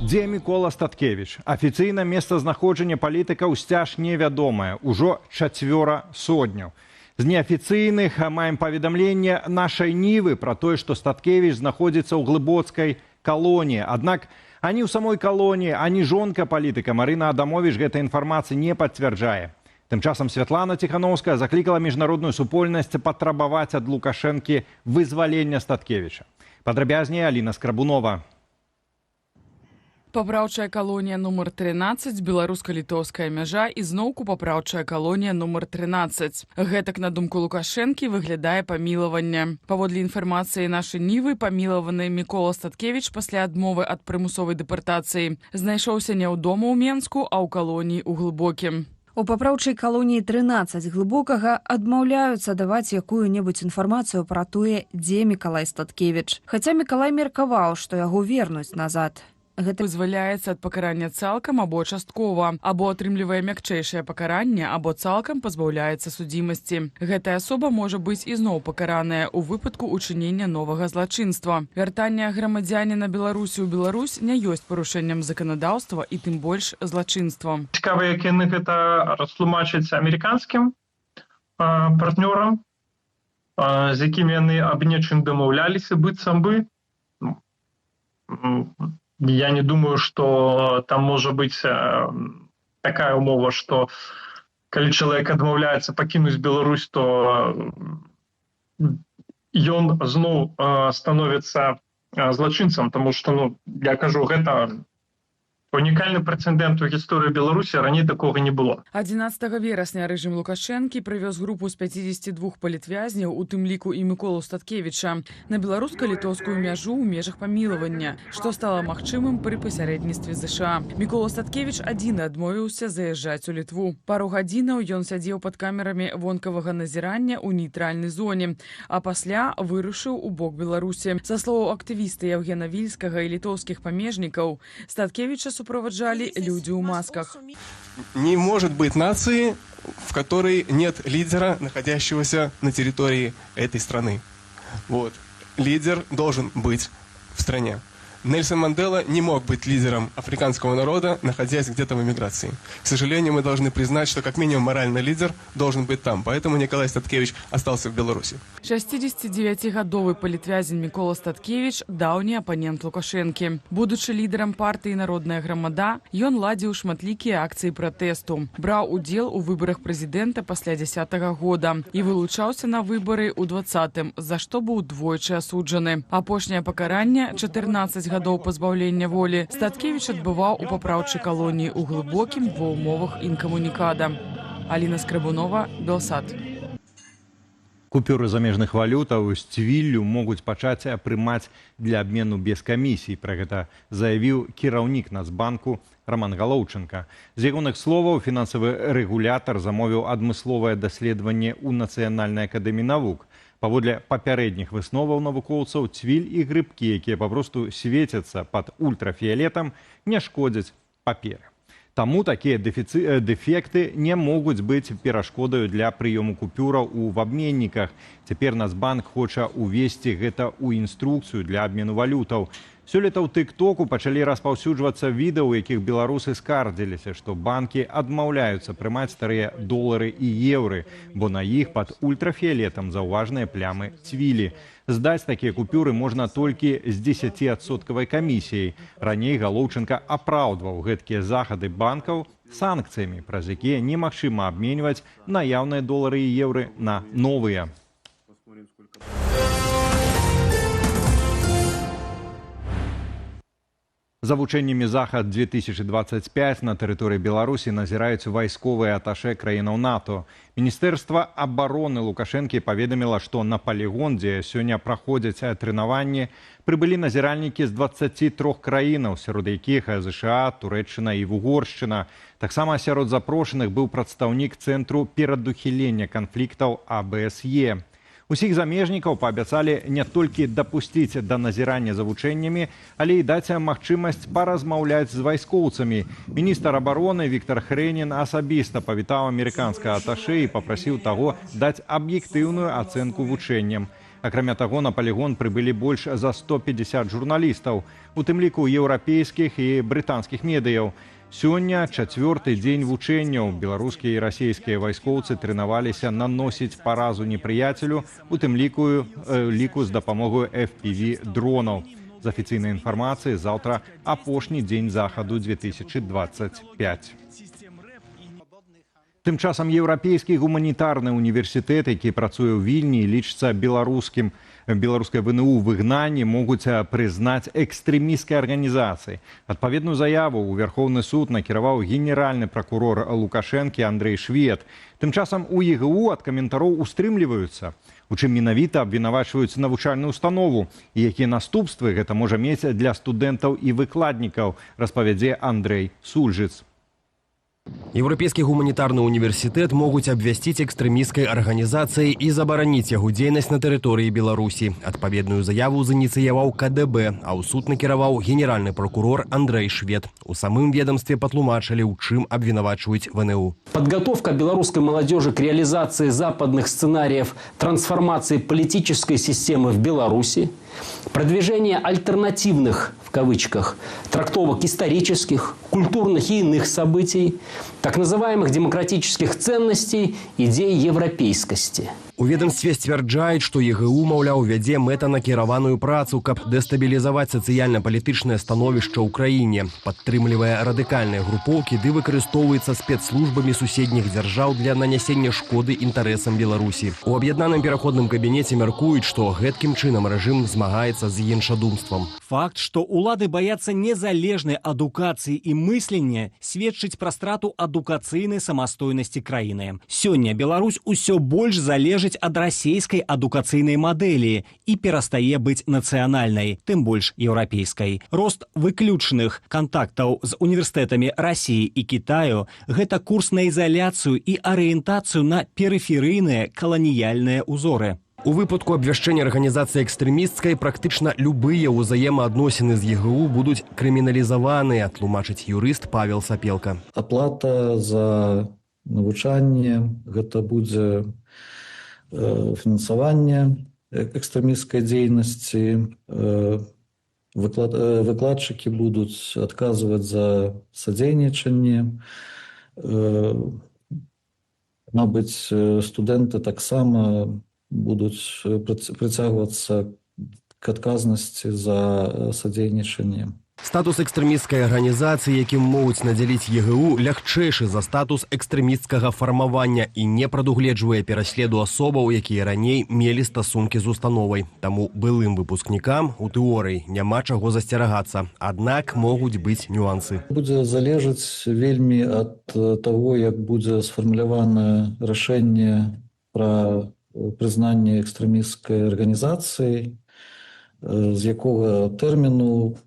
Дзе Мікола Статкевіч? Афіцыйна месцазнаходжанне палітыка ўсцяж невядомае. Ужо 4 сотняў. З неафіцыйных маем паведамленне нашай Нівы пра тое, што Статкевіч знаходзіцца ў глыбоцкай калоніі. Аднак ані ў самой калоніі, ані жонка палітыка Марына Адамовіч гэтай інфармацыі не пацвярджае. Тым часам Святлана Ціхановская заклікала міжнародную супольнасць патрабаваць ад Лукашэнкі вызвалення Статкевіча. Падрабязней Аліна Скрабунова. Папраўчая калонія нумар 13, беларуска-літоўская мяжа і зноўку папраўчая калонія нумар 13. Гэтак, на думку Лукашэнкі, выглядае памілаванне. Паводле інфармацыі нашай Нівы, памілаваны Мікола Статкевіч пасля адмовы ад прымусовай дэпартацыі знайшоўся не ў дома ў Менску, а ў калоніі ў Глыбокім. У папраўчай калоніі 13 глыбокага адмаўляюцца даваць якую-небудзь інфармацыю пра тое, дзе Мікалай Статкевіч. Хаця Мікалай меркаваў, што яго вернуць назад. Гэта вызваляецца ад пакарання цалкам або часткова, або атрымлівае мякчэйшае пакаранне, або цалкам пазбаўляецца судзімасці. Гэтая асоба можа быць ізноў пакараная ў выпадку учынення новага злачынства. Вяртанне грамадзяніна Беларусі ў Беларусь не ёсць парушэннем заканадаўства і тым больш злачынствам. Цікава, як яны гэта растлумачаць амерыканскім партнёрам, з якімі яны аб нечым дамаўляліся, быццам бы. Я не думаю, что там может быть такая умова, что когда человек отмовляется покинуть Беларусь, то он зноў становится злочинцем, потому что, я кажу, это унікальны прэцэдэнт у гісторыі Беларусі, раней такога не было. 11 верасня рэжым Лукашэнкі прывёз групу з 52 палітвязняў, у тым ліку і Міколу Статкевіча, на беларуска-літоўскую мяжу ў межах памілавання, што стала магчымым пры пасярэдніцтве ЗША. Мікола Статкевіч адзін адмовіўся заязджаць у Літву. Пару гадзінаў ён сядзеў пад камерамі вонкавага назірання ў нейтральнай зоне, а пасля вырушыў у бок Беларусі. Са словаў актывіста Яўгена Вільскага і літоўскіх памежнікаў, Статкевіча сопровождали люди в масках. Не может быть нации, в которой нет лидера, находящегося на территории этой страны. Вот. Лидер должен быть в стране. Нельсон Мандела не мог быть лидером африканского народа, находясь где-то в эмиграции. К сожалению, мы должны признать, что как минимум моральный лидер должен быть там. Поэтому Николай Статкевич остался в Беларуси. 69-гадовы палітвязень Мікола Статкевіч – даўні апанент Лукашэнкі. Будучы лідарам партыі «Народная грамада», ён ладзіў шматлікія акцыі пратэсту, браў удзел у выбарах прэзідэнта пасля 10-го года і вылучаўся на выбары ў 20-м, за што быў двойчы асуджаны. Апошняе пакаранне – 14 гадоў пазбаўлення волі Статкевіч адбываў у папраўчай калоніі ў Глыбокім ва ўмовах інкамунікада. Аліна Скрабунова, Белсат. Купюры замежных валютаў з цвіллю могуць пачаць прымаць для абмену без камісій. Пра гэта заявіў кіраўнік Нацбанку Роман Галоўченка. З ягоных словаў, фінансавы рэгулятар замовіў адмысловае даследаванне ў Нацыянальнай акадэміі навук. Паводле папярэдніх высноваў навукоўцаў, цвіль і грыбкі, якія папросту свецяцца пад ультрафіялетам, не шкодзяць паперы. Таму такія дэфекты не могуць быць перашкодаю для прыёму купюраў у абменніках. Цяпер Нацбанк хоча ўвесці гэта ў інструкцыю для абмену валютаў. Сёлета ў тык-току пачалі распаўсюджвацца відэа, у якіх беларусы скардзіліся, што банкі адмаўляюцца прымаць старыя долары і еўры, бо на іх пад ультрафіялетам заўважныя плямы цвілі. Здаць такія купюры можна толькі з 10% камісіяй. Раней Галоўченка апраўдваў гэткія захады банкаў санкцыямі, праз якія немагчыма абменьваць наяўныя долары і еўры на новыя. За вучэннямі «Захад-2025» на тэрыторыі Беларусі назіраюць вайсковыя аташэ краінаў НАТО. Міністэрства абароны Лукашэнкі паведаміла, што на палігон, дзе сёння праходзяць трэнаванні, прыбылі назіральнікі з 23 краінаў, сярод якіх ЗША, Турэччына і Угоршчына. Таксама сярод запрошаных быў прадстаўнік Цэнтру перадухілення канфліктаў АБСЕ. Усіх замежнікаў паабяцалі не толькі дапусціць да назірання за вучэннямі, але і даць магчымасць паразмаўляць з вайскоўцамі. Міністр абароны Віктор Хрэнін асабіста павітаў амерыканскага аташэ і папрасіў таго даць аб'ектыўную ацэнку вучэнням. Акрамя таго, на палігон прыбылі больш за 150 журналістаў, у тым ліку еўрапейскіх і брытанскіх медыяў. Сёння чацвёрты дзень вучэнняў. Беларускія і расійскія вайскоўцы трэнаваліся наносіць паразу непрыяцелю, у тым ліку з дапамогою FPV-дронаў. З афіцыйнай інфармацыі, заўтра апошні дзень захаду 2025. Тым часам еўрапейскі гуманітарны універсітэт, які працуе ў Вільні і лічыцца беларускай ВНУ ў выгнанні, могуць прызнаць экстрэмісцкай арганізацыяй. Адпаведную заяву ў Верховны суд накіраваў генеральны пракурор Лукашэнкі Андрэй Швед. Тым часам у ЕГУ ад каментароў устрымліваюцца, у чым менавіта абвінавачваюць навучальную установу і якія наступствы гэта можа мець для студэнтаў і выкладнікаў, распавядзе Андрэй Сульжыц. Еўрапейскі гуманітарны універсітэт могуць абвясціць экстрэмісцкай арганізацыяй і забараніць яго дзейнасць на тэрыторыі Беларусі. Адпаведную заяву зініцыяваў КДБ, а ў суд накіраваў генеральны прокурор Андрэй Швед. У самым ведомстве патлумачылі, у чым абвінавачваюць ВНУ. Подготовка белорусской молодежи к реализации западных сценариев трансформации политической системы в Беларуси, продвижение альтернативных, в кавычках, трактовок исторических, культурных и иных событий, так называемых демократических ценностей, идей европейскости. У ведомстве сцвярджаюць, што ЕГУ, маўляў, вядзе мэтанакіраваную працу, каб дэстабілізаваць сацыяльна-палітычнае становішча ў краіне, падтрымлівае радыкальныя групоўкі ды выкарыстоўваецца спецслужбамі суседніх дзяржаў для нанясення шкоды інтарэсам Беларусі. У аб'яднаным пераходным кабінеце мяркуюць, што гэткім чынам рэжым змагаецца з іншадумствам. Факт, што улады баяцца незалежнай адукацыі і мыслення, сведчыць пра страту адукацыйнай самастойнасці краіны. Сёння Беларусь усё больш залежыць ад расійскай адукацыйнай мадэлі і перастае быць нацыянальнай, тым больш еўрапейскай. Рост выключных кантактаў з універсітэтамі Расіі і Кітаю – гэта курс на ізаляцыю і арыентацыю на перыферыйныя каланіяльныя ўзоры. У выпадку абвяшчэння арганізацыі экстрэмісцкай практычна любыя ўзаемаадносіны з ЕГУ будуць крыміналізаваныя, тлумачыць юрыст Павел Сапелка. Аплата за навучанне, гэта будзе фінансаванне экстрэмісцкай дзейнасці, выкладчыкі будуць адказваць за садзейнічанне, мабыць, студэнты таксама будуць прыцягвацца к адказнасці за садзейнічанне. Статус экстрэмісцкай арганізацыі, якім могуць надзяліць ЕГУ, лягчэйшы за статус экстрэмісцкага фармавання і не прадугледжвае пераследу асобаў, якія раней мелі стасункі з установай. Таму былым выпускнікам у тэорыі няма чаго засцерагацца. Аднак могуць быць нюансы. Будзе залежаць вельмі ад таго, як будзе сфармуляванае рашэнне пра прызнанне экстрэмісцкай арганізацыі, з якога тэрміну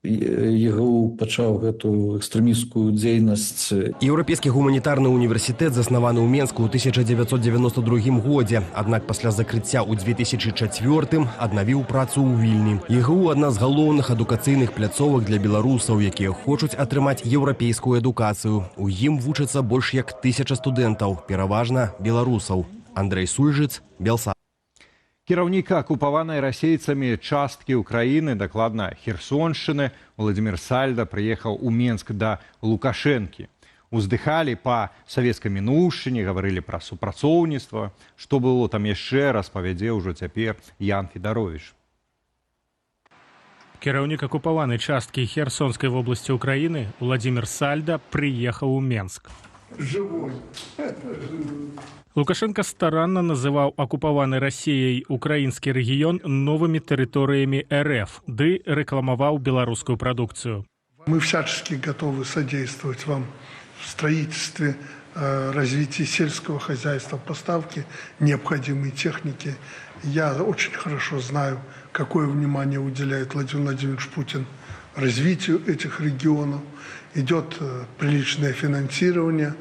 ЕГУ пачаў гэтую экстрэмісцкую дзейнасць. Еўрапейскі гуманітарны універсітэт заснаваны ў Менску ў 1992 годзе, аднак пасля закрыцця ў 2004 аднавіў працу ў Вільні. ЕГУ – адна з галоўных адукацыйных пляцовак для беларусаў, якія хочуць атрымаць еўрапейскую адукацыю. У ім вучацца больш як 1000 студэнтаў, пераважна беларусаў. Андрэй Сульжыц, Белсат. Кіраўнік акупаванай расейцамі часткі ўкраіны, дакладна Херсоншчыны, Владзімір Сальда прыехаў у Менск да Лукашэнкі. Уздыхалі па савецкай мінуўшчыне, гаварылі пра супрацоўніцтва. Што было там яшчэ, распавядзе ўжо цяпер Ян Федаровіч. Кіраўнік акупаванай часткі Херсонскай вобласці ўкраіны Владзімір Сальда прыехаў у Менск. Лукашенко старанна называў акупаваны Расіяй украінскі рэгіён новымі тэрыторыямі РФ, ды рэкламаваў беларускую прадукцыю. Мы всячески готовы содействовать вам в строительстве, развитии сельского хозяйства, поставке необходимой техники. Я очень хорошо знаю, какое внимание уделяет Владимир Владимирович Путин развитию этих регионов. Идет приличное финансирование.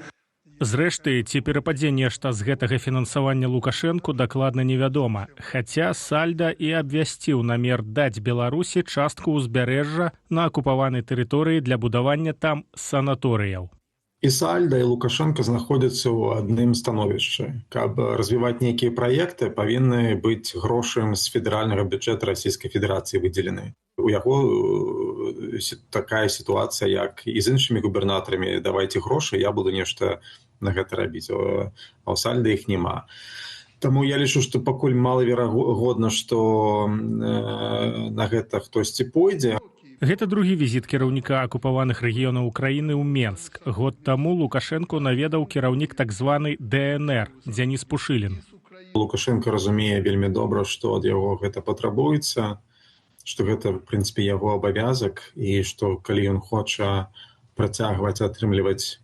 Зрэшты, ці перападзе нешта з гэтага фінансавання Лукашэнку дакладна невядома, хаця Сальда і абвясціў намер даць Беларусі частку ўзбярэжжа на акупаванай тэрыторыі для будавання там санаторыяў. І Сальда, і Лукашенко знаходзяцца ў адным становішчы. Каб развіваць нейкія праекты, павінны быць грошы з федэральнага бюджэта Расійскай Федэрацыі выдзелены. У яго такая сітуацыя, як і з іншымі губернатарамі: давайце грошы, я буду нешта на гэта рабіць. А ў Сальда іх няма. Таму я лічу, што пакуль малаверагодна, што на гэта хтосьці пойдзе. Гэта другі візіт кіраўніка акупаваных рэгіёнаў Украіны ў Менск. Год таму Лукашенко наведаў кіраўнік так званай ДНР Дзяніс Пушылін. Лукашенко разумее вельмі добра, што ад яго гэта патрабуецца, што гэта, в прынцыпе, яго абавязак, і што калі ён хоча працягваць атрымліваць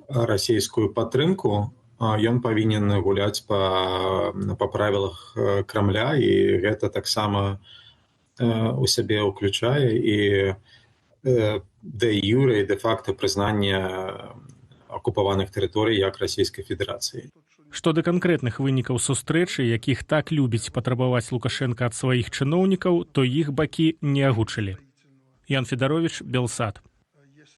расійскую падтрымку, ён павінен гуляць па правілах Крамля, і гэта таксама у сябе ўключае і де юре і де факто прызнанне акупаваных тэрыторый як Расійскай Федэрацыі. Што да канкрэтных вынікаў сустрэчы, якіх так любіць патрабаваць Лукашенка ад сваіх чыноўнікаў, то іх бакі не агучылі. Ян Федарович, Белсат.